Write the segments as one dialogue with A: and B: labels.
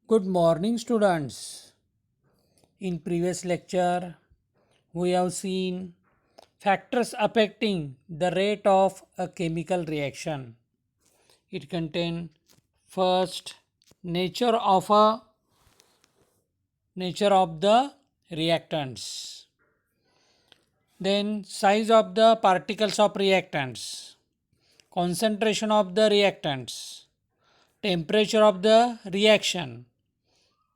A: Good morning, students. In previous lecture, we have seen factors affecting the rate of a chemical reaction. It contains first nature of the reactants, then size of the particles of reactants, concentration of the reactants, temperature of the reaction,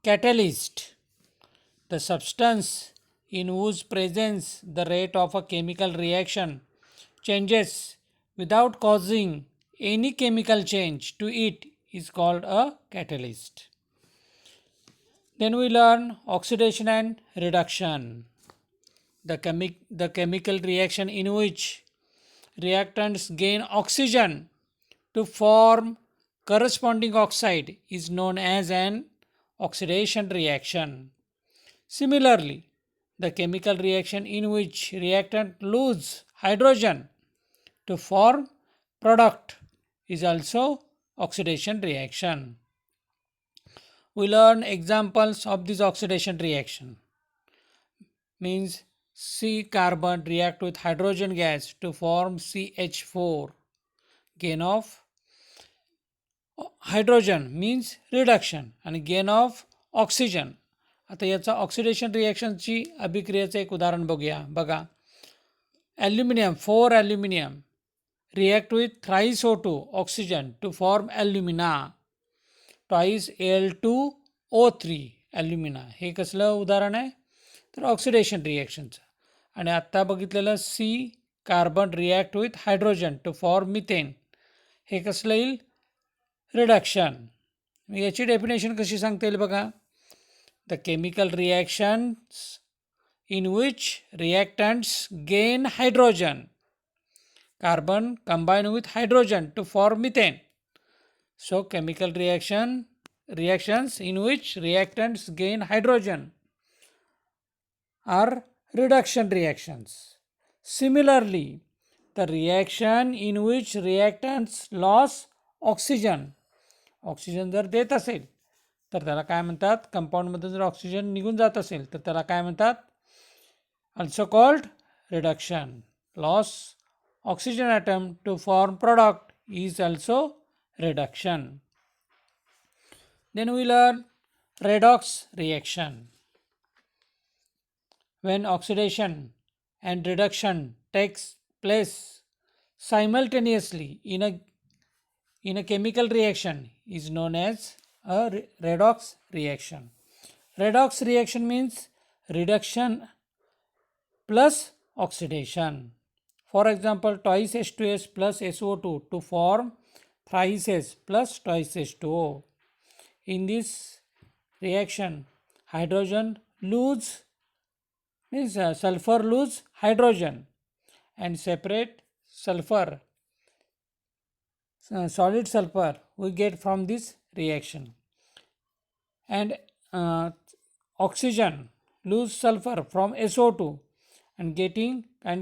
A: catalyst, the substance in whose presence the rate of a chemical reaction changes without causing any chemical change to it is called a catalyst. Then we learn oxidation and reduction. The chemical reaction in which reactants gain oxygen to form corresponding oxide is known as an oxidation reaction. Similarly, the chemical reaction in which reactant lose hydrogen to form product is also oxidation reaction. We learn examples of this oxidation reaction. Means C carbon react with hydrogen gas to form CH4. Gain of hydrogen means reduction आणि gain of oxygen. आता याचा oxidation रिॲक्शनची अभिक्रियेचं एक उदाहरण बघूया. बघा, aluminium 4 aluminium react with thrice O2 oxygen two form ॲल्युमिना twice Al2O3 ॲल्युमिना. हे कसलं उदाहरण आहे तर ऑक्सिडेशन रिॲक्शनचं. आणि आत्ता बघितलेलं C carbon react with hydrogen to form methane, हे कसलं येईल रिडक्शन. याची डेफिनेशन कशी सांगता येईल बघा. The chemical reactions in which reactants gain hydrogen. Carbon combine with hydrogen to form methane. So chemical reactions in which reactants gain hydrogen are reduction reactions. Similarly, the reaction in which reactants lose oxygen जर देत असेल तर त्याला काय म्हणतात, कंपाऊंडमध्ये जर oxygen निघून जात असेल तर त्याला काय म्हणतात, also called reduction. Loss oxygen atom to form product is also reduction. Then we learn redox reaction. When oxidation and reduction takes place simultaneously in a chemical reaction is known as a redox reaction. Redox reaction means reduction plus oxidation. For example, twice H2S plus SO2 to form thrice S plus twice H2O. In this reaction, hydrogen sulfur lose hydrogen and separate sulfur, solid sulfur we get from this reaction, and oxygen lose sulfur from SO2 and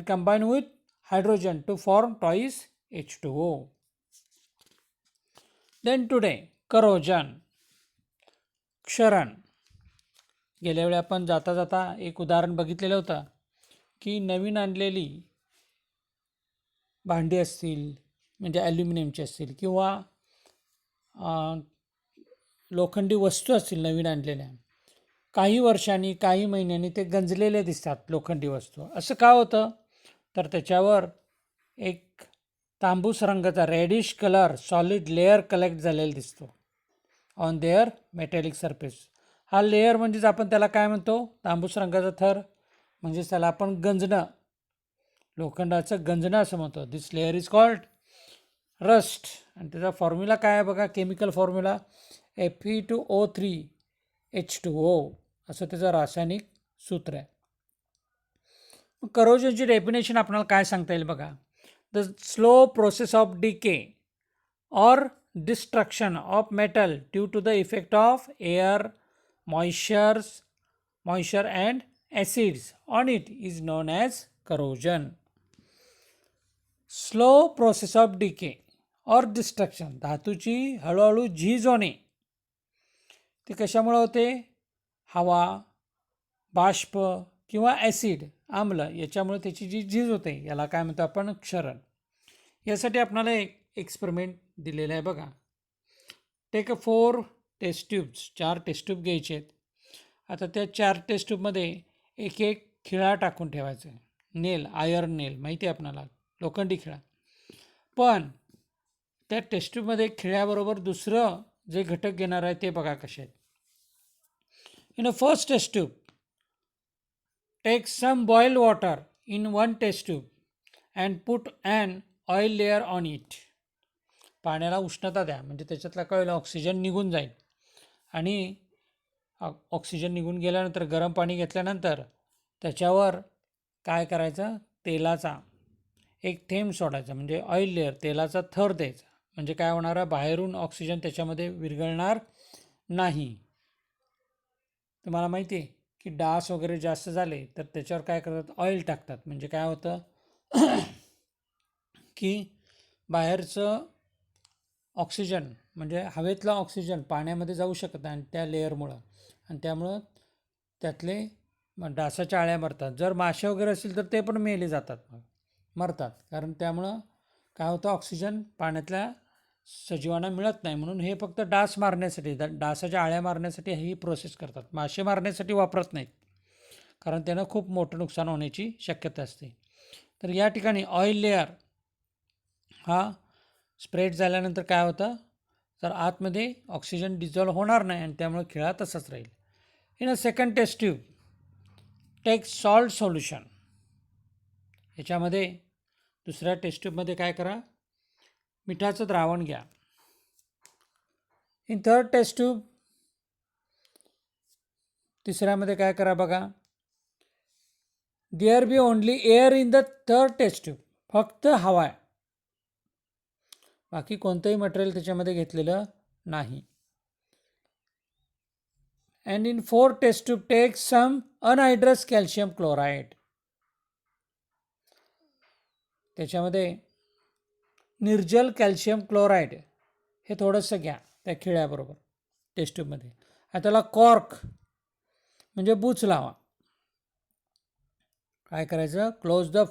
A: combine with hydrogen to form twice H2O. Then today corrosion, क्षरण. गेल्या वेळी आपण जाता जाता एक उदाहरण बघितलेलं होतं की नवीन आणलेली भांडी असतील म्हणजे ॲल्युमिनियमची असतील किंवा लोखंडी वस्तू असतील नवीन आणलेल्या, काही वर्षांनी काही महिन्यांनी ते गंजलेले दिसतात लोखंडी वस्तू. असं का होतं तर त्याच्यावर एक तांबूस रंगाचा reddish colour solid layer collect झालेला दिसतो ऑन देअर मेटॅलिक सरफेस. हा लेअर म्हणजेच आपण त्याला काय म्हणतो, तांबूस रंगाचा थर म्हणजेच त्याला आपण गंजणं, लोखंडाचं गंजणं असं म्हणतो. दिस लेअर इज कॉल्ड रस्ट. आणि त्याचा फॉर्म्युला काय आहे बघा, केमिकल फॉर्म्युला Fe2O3H2O असं त्याचं रासायनिक सूत्र आहे. करोजनची डेफिनेशन आपल्याला काय सांगता येईल बघा. The slow process of decay or destruction of metal due to the effect of air, moisture and acids on it is known as corrosion. Slow process of decay or destruction, धातूची हळूहळू झीज होणे ते कशामुळे होते? हवा, बाष्प किंवा ॲसिड, आम्ल याच्यामुळे त्याची जी झीज होते याला काय म्हणतो आपण? क्षरण. यासाठी आपल्याला एक एक्सपेरिमेंट दिलेला आहे बघा. Take 4 test tubes, 4 test tube घ्यायचे आहेत. आता त्या 4 टेस्ट ट्यूबमध्ये एक एक खिळा टाकून ठेवायचा आहे. नेल, आयर्न नेल माहिती आहे आपणाला, लोखंडी खिळा. पण त्या टेस्ट ट्यूबमध्ये खिळ्याबरोबर दुसरं जे घटक घेणार आहे ते बघा कसे आहेत. In a first test tube take some boiled water in one test tube and put an oil layer on it. पाण्याला उष्णता द्या म्हणजे त्याच्यातला काय होईल? ऑक्सिजन निघून जाईल. आणि ऑक्सिजन निघून गेल्यानंतर गरम पाणी घेतल्यानंतर त्याच्यावर काय करायचं? तेलाचा एक थेंब सोडायचा म्हणजे ऑइल लेअर, तेलाचा थर द्यायचा. म्हणजे काय होणार आहे? बाहेरून ऑक्सिजन त्याच्यामध्ये विरघळणार नाही. तुम्हाला माहिती आहे की डास वगैरे जास्त झाले तर त्याच्यावर काय करतात? ऑइल टाकतात. म्हणजे काय होतं की बाहेरचं ऑक्सिजन म्हणजे हवेतला ऑक्सिजन पाण्यामध्ये जाऊ शकत नाही आणि त्या लेअरमुळं, आणि त्यामुळं त्यातले डासाच्या अळ्या मरतात. जर मासे वगैरे असतील तर ते पण मेले जातात, मरतात. कारण त्यामुळं काय होतं? ऑक्सिजन पाण्यातल्या सजीवांना मिळत नाही. म्हणून हे फक्त डास मारण्यासाठी, डासाच्या अळ्या मारण्यासाठी ही प्रोसेस करतात. मासे मारण्यासाठी वापरत नाहीत कारण त्यानं खूप मोठं नुकसान होण्याची शक्यता असते. तर या ठिकाणी ऑइल लेअर हा स्प्रेड झाल्यानंतर काय होतं? तर आतमध्ये ऑक्सिजन डिझॉल्व होणार नाही आणि त्यामुळे खिळा तसाच राहील. In a second test tube take salt solution. याच्यामध्ये दुसऱ्या टेस्ट ट्यूबमध्ये काय करा? मिठाचं द्रावण घ्या. इन थर्ड टेस्ट ट्यूब, तिसऱ्यामध्ये काय करा बघा? There be only air in the third test tube. फक्त हवा आहे, बाकी कोणतंही मटेरियल त्याच्यामध्ये घेतलेलं नाही. And in fourth test tube take some anhydrous calcium chloride. त्याच्यामध्ये निर्जल कॅल्शियम क्लोराईड हे थोडंसं घ्या त्या खिळ्याबरोबर टेस्ट ट्यूबमध्ये. आणि त्याला कॉर्क म्हणजे बूच लावा. काय करायचं? Close the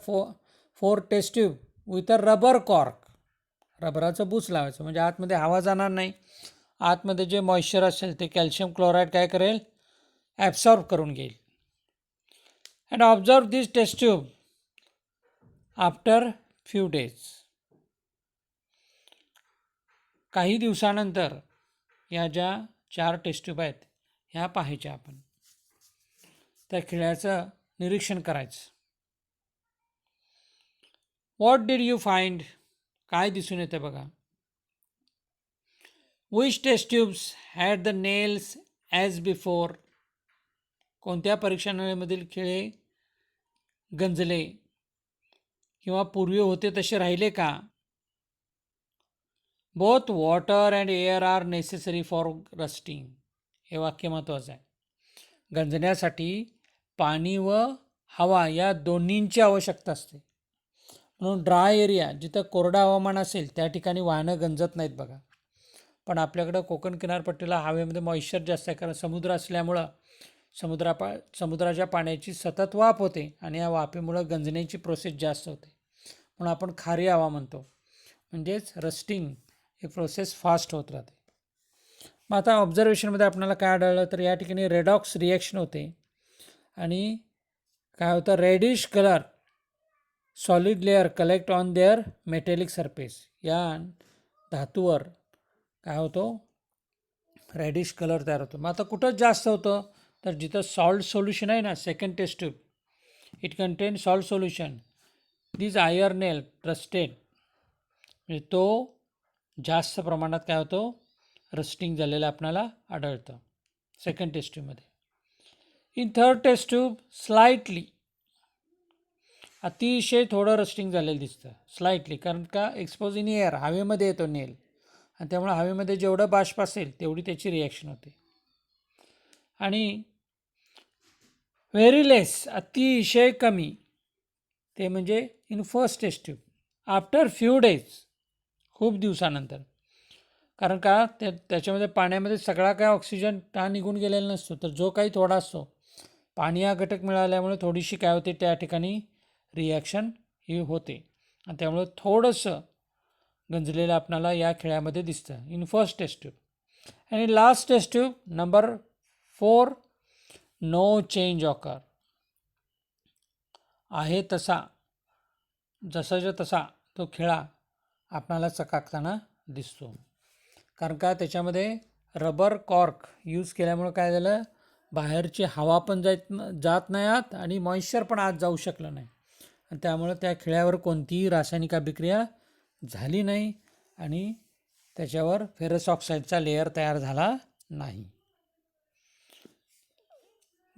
A: four test tube with a rubber cork. रबराचं बूच लावायचं म्हणजे आतमध्ये हवा जाणार नाही. आतमध्ये जे मॉइश्चर असेल ते कॅल्शियम क्लोराईड काय करेल? ॲब्सॉर्ब करून घेईल. And observe this test tube after few days. काही दिवसानंतर या ज्या 4 टेस्ट ट्यूब आहेत ह्या पाहायच्या आपण. त्या खिळ्याचं निरीक्षण करायचं. What did you find? काय दिसून येतं बघा? Which test tubes had the nails as before. कोणत्या परीक्षणामधील खिळे गंजले किंवा पूर्वी होते तसे राहिले का? Both water and air are necessary for rusting. हे वाक्य महत्त्वाचं आहे. गंजण्यासाठी पाणी व हवा या दोन्हींची आवश्यकता असते. म्हणून ड्राय एरिया जिथं कोरडं हवामान असेल त्या ठिकाणी वाहनं गंजत नाहीत बघा. पण आपल्याकडं कोकण किनारपट्टीला हवेमध्ये मॉइश्चर जास्त आहे कारण समुद्र असल्यामुळं समुद्राच्या पाण्याची सतत वाफ होते आणि या वाफेमुळं गंजण्याची प्रोसेस जास्त होते. म्हणून आपण खारी हवा म्हणतो. म्हणजेच रस्टिंग ही प्रोसेस फास्ट होत राहते. मग आता ऑब्झर्वेशनमध्ये आपल्याला काय आढळलं? तर या ठिकाणी रेडॉक्स रिॲक्शन होते आणि काय होतं? Reddish colour solid layer collect on their metallic surface. या धातूवर काय होतो? रेडिश कलर तयार होतो. मग आता कुठं जास्त होतं? तर जिथं सॉल्ट सोल्युशन आहे ना, second test tube, it contain salt solution, this iron nail rusted. म्हणजे तो जास्त प्रमाणात काय होतो? रस्टिंग झालेलं आपल्याला आढळतं सेकंड टेस्ट ट्यूबमध्ये. In third test tube slightly, अतिशय थोडं रस्टिंग झालेलं दिसतं. स्लाइटली कारण का? एक्सपोज इन एअर, हवेमध्ये येतो नेल आणि त्यामुळे हवेमध्ये जेवढं बाष्प असेल तेवढी त्याची रिॲक्शन होते. आणि व्हेरी लेस, अतिशय कमी, ते म्हणजे in first test tube after few days, खूप दिवसानंतर. कारण का त्याच्यामध्ये पाण्यामध्ये सगळा काय ऑक्सिजन हा निघून गेलेला नसतो, तर जो काही थोडा असतो, पाणी हा घटक मिळाल्यामुळे थोडीशी काय होते त्या ठिकाणी रिॲक्शन ही होते आणि त्यामुळे थोडंसं गंजलेलं आपणाला या खेळामध्ये दिसतं इन फर्स्ट टेस्ट ट्यूब. आणि last test tube number 4, no change occur. आहे तसा जसाच्या तसा तो खिळा आपणाला चकाकताना दिसतो. कारण का त्याच्यामध्ये रबर कॉर्क यूज केल्यामुळे काय झालं, बाहेरची हवा पण जात नाही आत आणि मॉइश्चर पण आत जाऊ शकलं नाही आणि त्यामुळे त्या खिळ्यावर कोणतीही रासायनिक अभिक्रिया झाली नाही आणि त्याच्यावर फेरस ऑक्साईडचा लेअर तयार झाला नाही.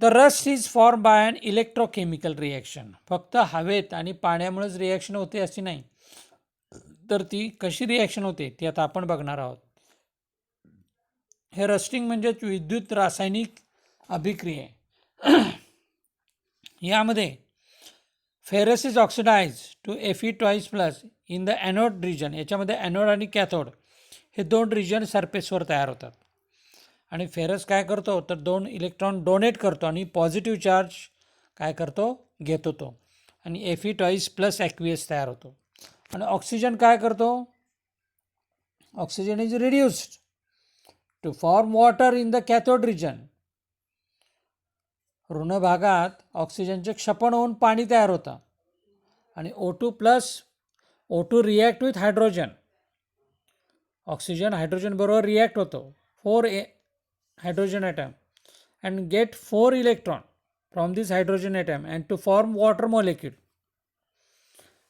A: The rust is form by an electrochemical reaction. फक्त हवेत आणि पाण्यामुळेच रिॲक्शन होते अशी नाही, तर ती कशी रिॲक्शन होते ती आता आपण बघणार आहोत. हे रस्टिंग म्हणजेच विद्युत रासायनिक अभिक्रिया आहे. यामध्ये ferrous is oxidise to Fe2+ in the anode region. याच्यामध्ये ॲनोड आणि कॅथोड हे 2 रिजन सरफेसवर तयार होतात आणि फेरस काय करतो तर 2 इलेक्ट्रॉन डोनेट करतो आणि पॉझिटिव्ह चार्ज काय करतो घेतो तो आणि Fe2+ ॲक्वियस तयार होतो. आणि ऑक्सिजन काय करतो, oxygen is reduced to form water in the cathode region. ऋण भागात ऑक्सिजनचे क्षपण होऊन पाणी तयार होतं आणि O2 react with hydrogen. Oxygen hydrogen बरोबर रिॲक्ट होतो 4 hydrogen atom and get 4 electron from this hydrogen atom and to form water molecule.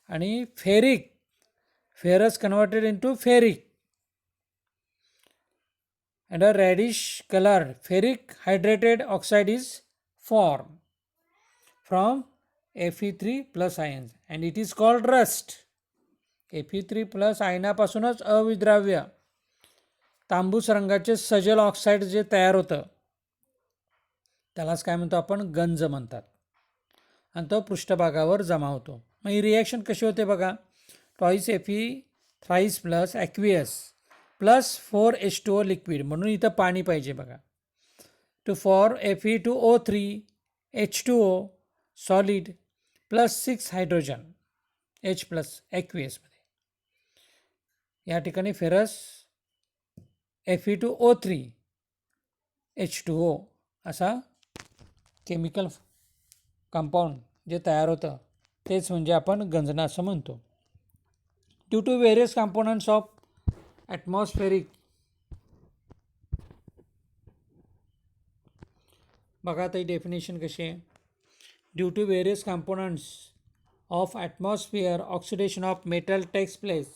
A: आणि ferrous converted into ferric and a reddish colored ferric hydrated oxide is formed from Fe3+ ions and it is called rust. Fe3+ आयनापासूनच अविद्राव्य तांबूस रंगाचे सजल oxide जे तयार होतं त्यालाच काय म्हणतो आपण, गंज म्हणतात आणि तो पृष्ठभागावर जमा होतो. मग ही रिॲक्शन कशी होते बघा. Twice Fe3+ aqueous plus 4H2O liquid, म्हणून इथं पाणी पाहिजे बघा, to for Fe2O3 H2O solid plus 6 hydrogen H+ ॲक्वियसमध्ये. या ठिकाणी फेरस Fe2O3 H2O असा केमिकल कंपाऊंड जे तयार होतं तेच म्हणजे आपण गंजणं असं म्हणतो. Due to various components of atmospheric, बघा आता ही डेफिनेशन कशी आहे. Due to various components of atmosphere oxidation of metal takes place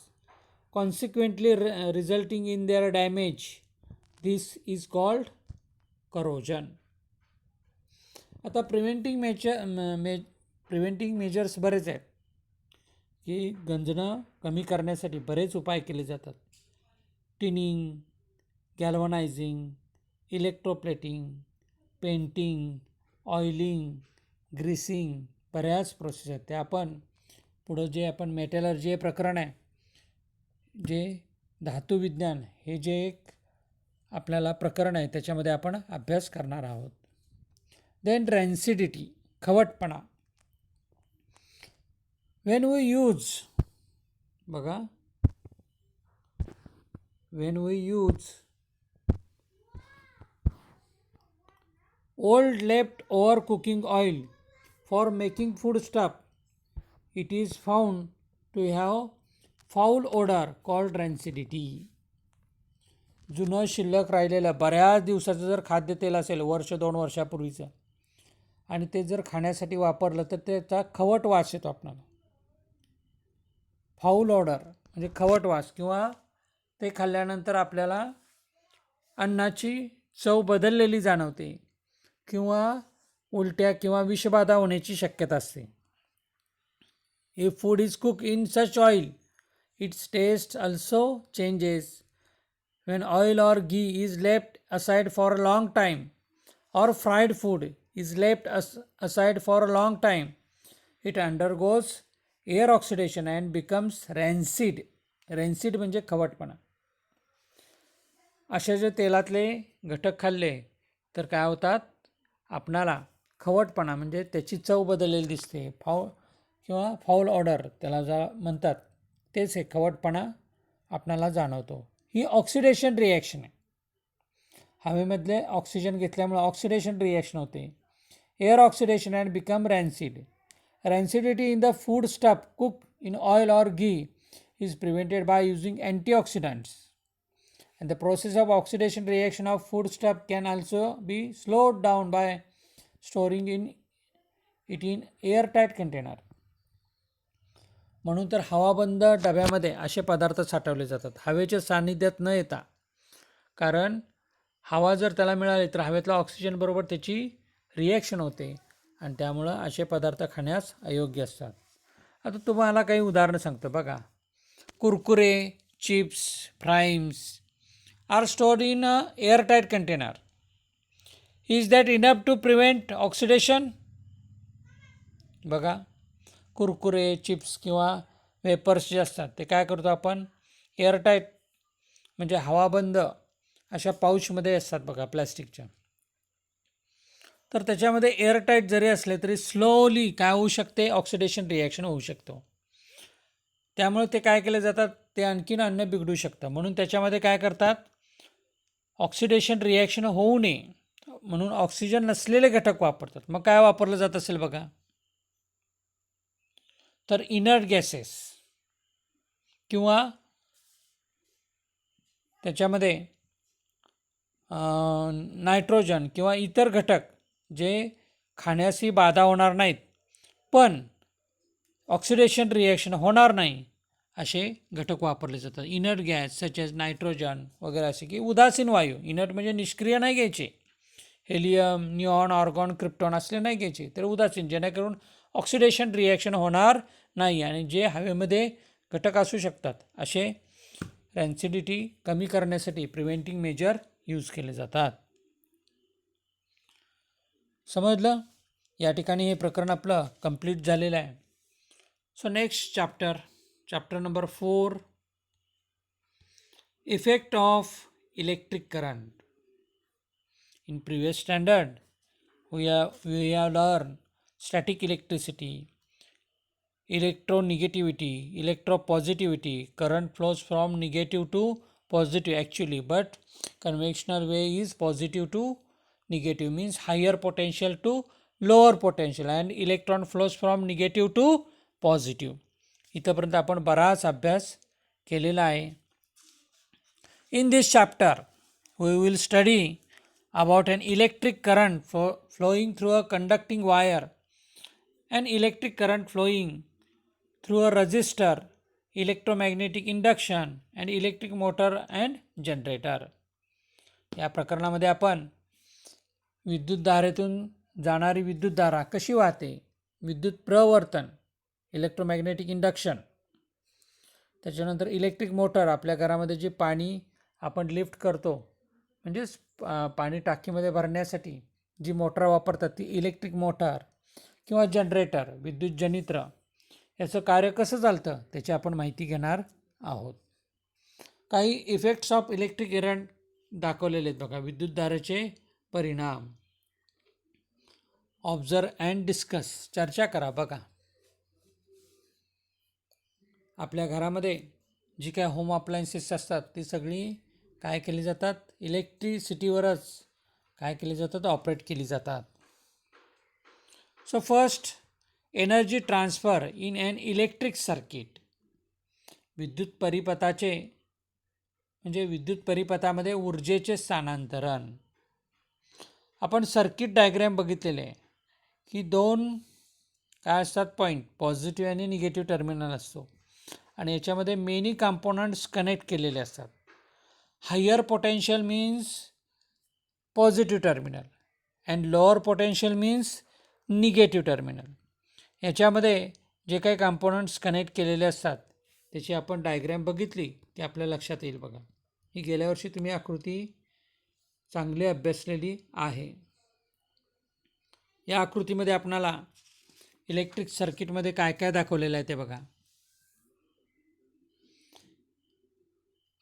A: consequently resulting in their damage. This is called corrosion. आता प्रिव्हेंटिंग मेजर्स बरेच आहेत की गंजणं कमी करण्यासाठी बरेच उपाय केले जातात. Tinning, galvanising, electroplating, painting, oiling, greasing, बऱ्याच प्रोसेस आहेत. त्या आपण पुढं जे आपण मेटलर्जी हे प्रकरण आहे, जे धातुविज्ञान हे जे एक आपल्याला प्रकरण आहे त्याच्यामध्ये आपण अभ्यास करणार आहोत. देन रॅन्सिडिटी, खवटपणा. वेन वी यूज, बघा, when we use old leftover cooking oil for making food stuff, it is found to have foul odor called rancidity. जुनं शिल्लक राहिलेलं बऱ्याच दिवसाचं जर खाद्यतेल असेल, 1-2 वर्षापूर्वीचं, आणि ते जर खाण्यासाठी वापरलं तर त्याचा खवट वास येतो आपल्याला. फाऊल ऑर्डर म्हणजे खवट वास, किंवा ते खाल्ल्यानंतर आपल्याला अन्नाची चव बदललेली जाणवते किंवा उलट्या किंवा विषबाधा होण्याची शक्यता असते. If food is cook in such oil its taste also changes. when oil or ghee is left aside for a long time or fried food is left aside for a long time, it undergoes air oxidation and becomes rancid. rancid म्हणजे खवटपणा. असे जे तेलातले घटक खाल्ले तर काय होतात, आपणाला खवटपणा म्हणजे त्याची चव बदललेली दिसते, किंवा फाऊल ऑर्डर त्याला म्हणतात, तेच हे खवटपणा आपणाला जाणवतो. ही ऑक्सिडेशन रिॲक्शन आहे. हवेमधले ऑक्सिजन घेतल्यामुळे ऑक्सिडेशन रिॲक्शन होते. Air oxidation and become rancid. Rancidity in the food stuff cook in oil or ghee is prevented by using antioxidants, and the process of oxidation reaction of foodstuff can also be slowed down by storing it in airtight container. म्हणून तर हवाबंद डब्यामध्ये असे पदार्थ साठवले जातात हवेच्या सानिध्यात न येता, कारण हवा जर त्याला मिळाली तर हवेतला ऑक्सिजन बरोबर त्याची रिॲक्शन होते आणि त्यामुळं असे पदार्थ खाण्यास अयोग्य असतात. आता तुम्हाला काही उदाहरणं सांगतो बघा. Kurkure, chips, Fryums are stored in a airtight container. Is that enough to prevent oxidation? बघा, कुरकुरे, चिप्स किंवा वेपर्स जे असतात ते काय करतो आपण, एअरटाईट म्हणजे हवाबंद अशा पाऊचमध्ये असतात बघा, प्लॅस्टिकच्या. तर त्याच्यामध्ये एअरटाईट जरी असले तरी स्लोली काय होऊ शकते, ऑक्सिडेशन रिॲक्शन होऊ शकतो. त्यामुळे ते काय केले जातात, ते आणखीन अन्न बिघडू शकतं. म्हणून त्याच्यामध्ये काय करतात, ऑक्सिडेशन रिॲक्शन होऊ नये म्हणून ऑक्सिजन नसलेले घटक वापरतात. मग काय वापरलं जात असेल बघा, तर इनर्ट गॅसेस किंवा त्याच्यामध्ये नायट्रोजन किंवा इतर घटक जे खाण्याशी बाधा होणार नाहीत पण ऑक्सिडेशन रिॲक्शन होणार नाही असे घटक वापरले जातात. Inert gas such as nitrogen वगैरे असे की उदासीन वायू. इनर्ट म्हणजे निष्क्रिय नाही घ्यायचे, हेलियम, निऑन, ऑर्गॉन, क्रिप्टॉन असले नाही घ्यायचे, तर उदासीन, जेणेकरून ऑक्सिडेशन रिॲक्शन होणार नाही आणि जे हवेमध्ये घटक असू शकतात असे रॅन्सिडिटी कमी करण्यासाठी प्रिव्हेंटिंग मेजर यूज केले जातात. समजलं? या ठिकाणी हे प्रकरण आपलं कंप्लीट झालेलं आहे. So next chapter number 4, effect of electric current. In previous standard, we have learned static electricity, electronegativity, electropositivity. Current flows from negative to positive actually, but conventional way is positive to negative, means higher potential to lower potential, and electron flows from negative to positive. इथपर्यंत आपण बराच अभ्यास केलेला आहे. In this chapter we will study about an electric current flowing through a conducting wire, an electric current flowing through a resistor, electromagnetic induction, and electric motor and generator. या प्रकरणामध्ये आपण विद्युतधारेतून जाणारी विद्युतधारा कशी वाहते, विद्युत प्रवर्तन, इलेक्ट्रोमॅग्नेटिक इंडक्शन, त्याच्यानंतर electric motor, आपल्या घरामध्ये जे पाणी आपण लिफ्ट करतो म्हणजेच पाणी टाकीमध्ये भरण्यासाठी जी मोटर वापरतात ती इलेक्ट्रिक मोटर, किंवा जनरेटर, विद्युत जनित्र, याचं कार्य कसं चालतं त्याची आपण माहिती घेणार आहोत. काही इफेक्ट्स ऑफ इलेक्ट्रिक करंट दाखवलेले आहेत बघा. विद्युतधारेचे परिणाम, ऑब्झर्व अँड डिस्कस, चर्चा करा. बघा, आपल्या घरामध्ये जी काय होम अप्लायन्सेस असतात ती सगळी काय केली जातात, इलेक्ट्रिसिटीवरच काय केली जातात, ऑपरेट केली जातात. So first, energy transfer in an electric circuit. विद्युत परिपथाचे म्हणजे विद्युत परिपथामध्ये ऊर्जेचे स्थानांतरण. आपण सर्किट डायग्रॅम बघितलेले आहे की दोन काय असतात पॉईंट, पॉझिटिव्ह आणि निगेटिव्ह टर्मिनल असतो आणि याच्यामध्ये मेनी कंपोनंट्स कनेक्ट केलेले असतात. Higher potential means positive terminal and lower potential means negative terminal. याच्यामध्ये जे काही कंपोनंट्स कनेक्ट केलेले असतात त्याची आपण डायग्रॅम बघितली की आपल्या लक्षात येईल. बघा, ही गेल्या वर्षी तुम्ही आकृती चांगली अभ्यासलेली आहे. या आकृतीमध्ये आपणाला इलेक्ट्रिक सर्किटमध्ये काय काय दाखवलेलं आहे ते बघा.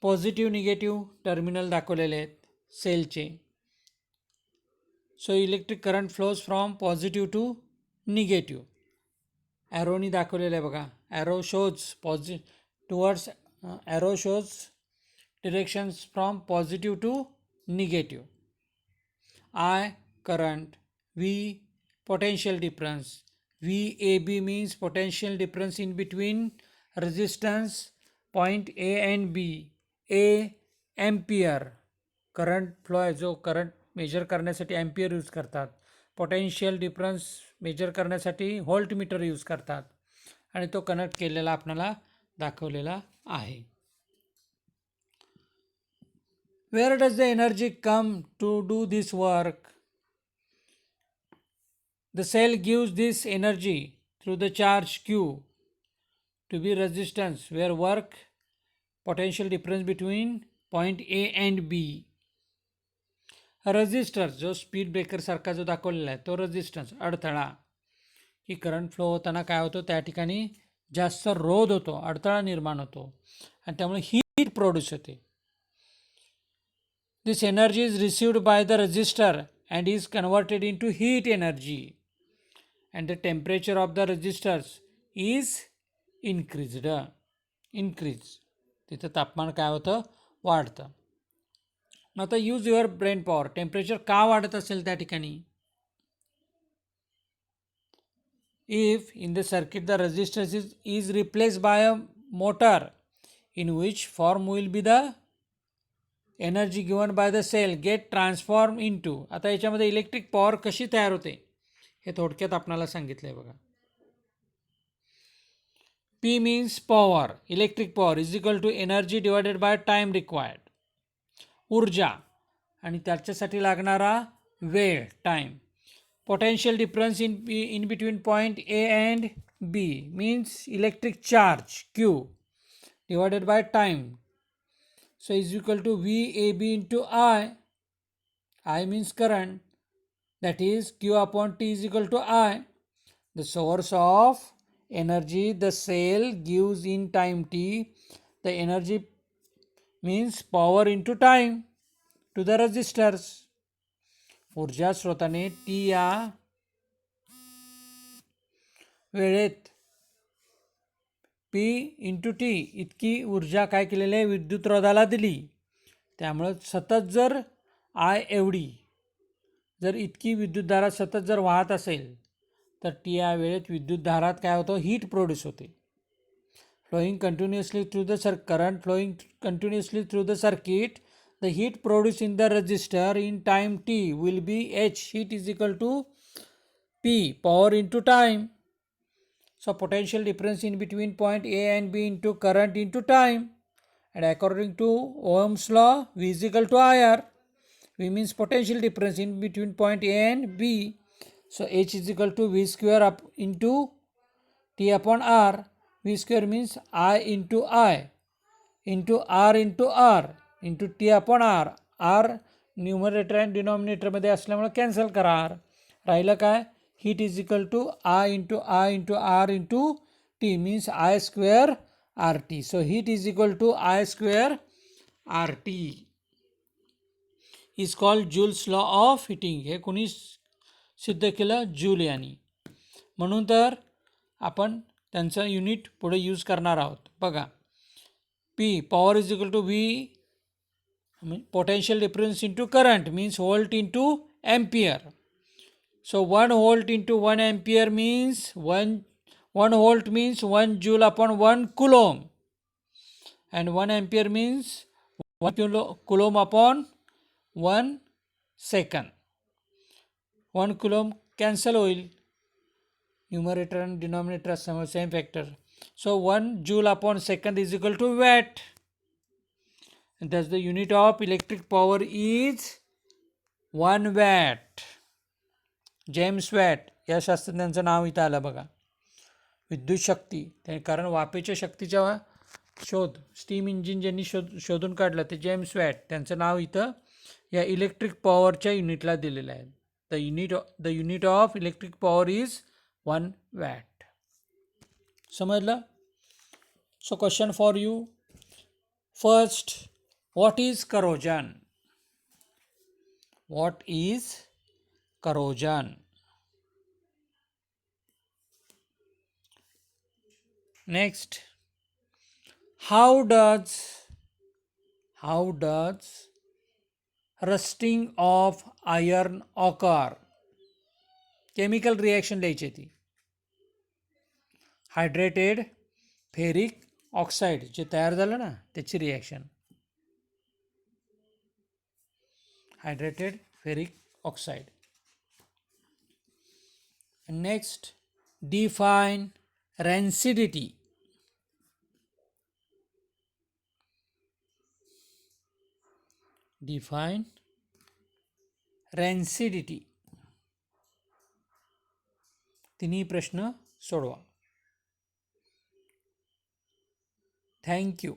A: पॉझिटिव्ह निगेटिव्ह टर्मिनल दाखवलेले आहेत सेलचे. So electric current flows from positive to negative. ॲरोनी दाखवलेलं आहे बघा. Arrow shows towards arrow shows directions from positive to negative. I current, V potential difference. VAB means potential difference in between resistance point A and B. A ampere. Current flow आहे जो current measure करण्यासाठी ampere use करतात. Potential difference major करण्यासाठी voltmeter use करतात आणि तो connect केलेला आपल्याला दाखवलेला आहे. Where does the energy come to do this work? The cell gives this energy through the charge Q to be resistance where work potential difference between point A and B. Resistor जो speed breaker सारखा जो दाखवलेला आहे तो resistance अडथळा. की current flow होताना काय होतं त्या ठिकाणी जास्त रोध होतो, अडथळा निर्माण होतो आणि त्यामुळे हीट प्रोड्यूस होते. This energy is received by the resistor and is converted into heat energy and the temperature of the resistors is increased. तिथं तापमान काय होतं वाढतं. आता use your brain power. Temperature का वाढत असेल त्या ठिकाणी? If in the circuit the resistance is replaced by a motor in which form will be the energy given by the cell get transformed into. आता याच्यामध्ये इलेक्ट्रिक पॉवर कशी तयार होते हे थोडक्यात आपल्याला सांगितलं आहे बघा. P means power, electric power is equal to energy divided by time required. ऊर्जा आणि त्याच्यासाठी लागणारा वेळ time. Potential difference in between point A and B means electric charge Q divided by time. So is equal to VAB into I. I means current, that is Q upon T is equal to I. The source of energy the cell gives in time T. The energy means power into time to the resistors. ऊर्जा स्रोताने T या वेळेत P into T इतकी ऊर्जा काय केलेली आहे विद्युतरोधाला दिली. त्यामुळं सतत जर आय एवढी जर इतकी विद्युतधारा सतत जर वाहत असेल तर टी या वेळेत विद्युतधारात काय होतं हीट प्रोड्यूस होते. Flowing continuously through the current flowing continuously through the circuit. The heat produced in the resistor in time t will be H. Heat is equal to P, power into time. So potential difference in between point A and B into current into time. And according to Ohm's law, V is equal to IR. V means potential difference in between point A and B. So H is equal to V square up into T upon R. V square means I into R into R. Into T upon R. R numerator and डिनॉमिनेटरमध्ये असल्यामुळे cancel करा R. राहिलं काय heat is equal to I into R into T means I square R T. So heat is equal to I square R T is called Joule's law of heating. हे कोणी सिद्ध केलं joule यांनी. म्हणून तर आपण त्यांचं युनिट पुढे यूज करणार आहोत. बघा P power is equal to V potential difference into current means volt into ampere. So 1 volt into 1 ampere means 1 volt means 1 joule upon 1 coulomb and 1 ampere means 1 coulomb upon 1 second. 1 coulomb cancel होईल numerator and denominator same factor. So 1 joule upon second is equal to watt. And thus the unit of electric power is 1 watt. James watt या शास्त्रज्ञांचं नाव इथं आलं बघा. विद्युत शक्ती ते कारण वाफेच्या शक्तीचा शोध स्टीम इंजिन ज्यांनी शोधून काढलं ते जेम्स वॅट त्यांचं नाव इथं या इलेक्ट्रिक पॉवरच्या युनिटला दिलेलं आहे. The unit of electric power is 1 watt. समजलं? So question for you. First What is corrosion? What is corrosion? Next, how does rusting of iron occur? Chemical reaction लिहायची ती. हायड्रेटेड फेरिक ऑक्साईड जे तयार झालं ना त्याची reaction. Hydrated ferric oxide. Next, define rancidity. Define rancidity. तिन्ही प्रश्न सोडवा. थँक्यू.